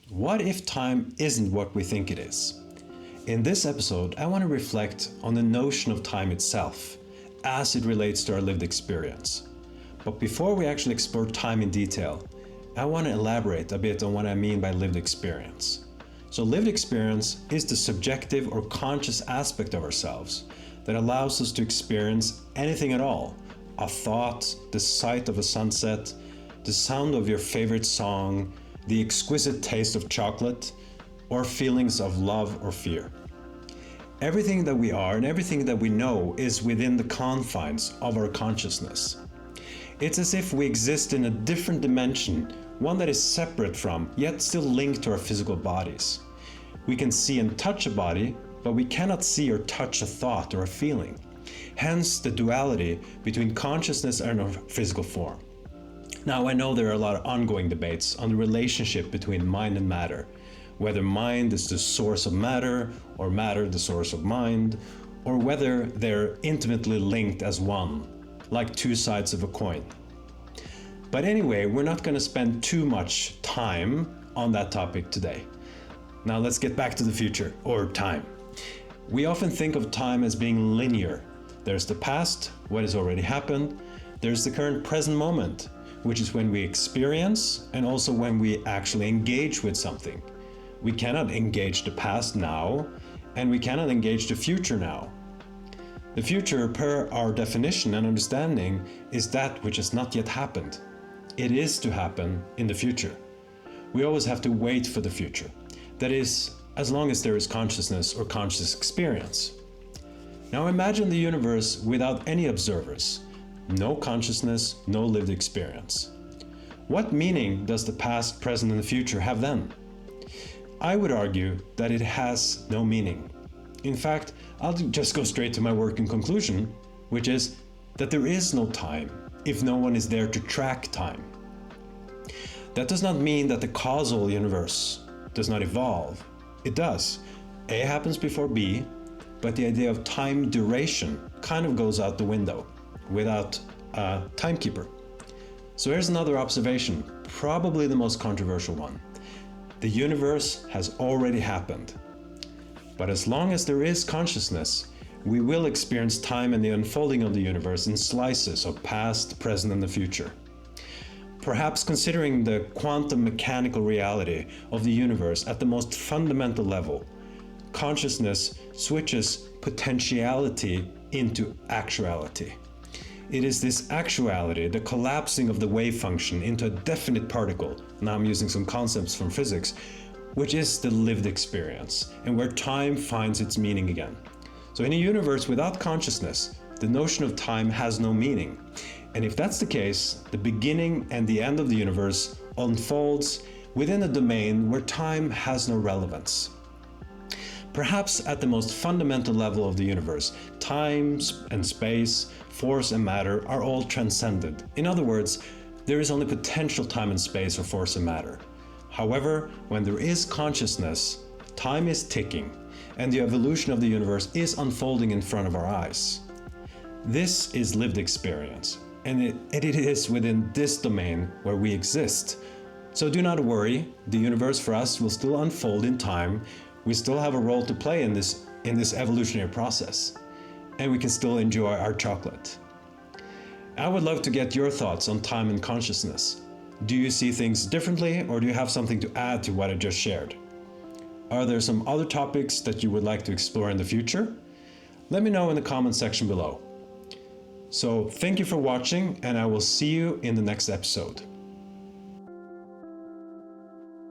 What if time isn't what we think it is? In this episode, I want to reflect on the notion of time itself as it relates to our lived experience. But before we actually explore time in detail, I want to elaborate a bit on what I mean by lived experience. So lived experience is the subjective or conscious aspect of ourselves that allows us to experience anything at all. A thought, the sight of a sunset, the sound of your favorite song, the exquisite taste of chocolate, or feelings of love or fear. Everything that we are and everything that we know is within the confines of our consciousness. It's as if we exist in a different dimension, one that is separate from, yet still linked to our physical bodies. We can see and touch a body, but we cannot see or touch a thought or a feeling. Hence the duality between consciousness and our physical form. Now, I know there are a lot of ongoing debates on the relationship between mind and matter, whether mind is the source of matter or matter the source of mind, or whether they're intimately linked as one, like two sides of a coin. But anyway, we're not going to spend too much time on that topic today. Now let's get back to the future, or time. We often think of time as being linear. There's the past, what has already happened. There's the current present moment, which is when we experience and also when we actually engage with something. We cannot engage the past now, and we cannot engage the future now. The future, per our definition and understanding, is that which has not yet happened. It is to happen in the future. We always have to wait for the future. That is, as long as there is consciousness or conscious experience. Now imagine the universe without any observers. No consciousness, no lived experience. What meaning does the past, present, and the future have then? I would argue that it has no meaning. In fact, I'll just go straight to my working conclusion, which is that there is no time if no one is there to track time. That does not mean that the causal universe does not evolve. It does. A happens before B, but the idea of time duration kind of goes out the window without a timekeeper. So here's another observation, probably the most controversial one. The universe has already happened. But as long as there is consciousness, we will experience time and the unfolding of the universe in slices of past, present, and the future. Perhaps considering the quantum mechanical reality of the universe at the most fundamental level, consciousness switches potentiality into actuality. It is this actuality, the collapsing of the wave function into a definite particle, now I'm using some concepts from physics, which is the lived experience, and where time finds its meaning again. So in a universe without consciousness, the notion of time has no meaning. And if that's the case, the beginning and the end of the universe unfolds within a domain where time has no relevance. Perhaps at the most fundamental level of the universe, time and space, force and matter are all transcended. In other words, there is only potential time and space or force and matter. However, when there is consciousness, time is ticking, and the evolution of the universe is unfolding in front of our eyes. This is lived experience, and it is within this domain where we exist. So do not worry, the universe for us will still unfold in time. We still have a role to play in this evolutionary process, and we can still enjoy our chocolate. I would love to get your thoughts on time and consciousness. Do you see things differently, or do you have something to add to what I just shared? Are there some other topics that you would like to explore in the future? Let me know in the comment section below. So thank you for watching, and I will see you in the next episode.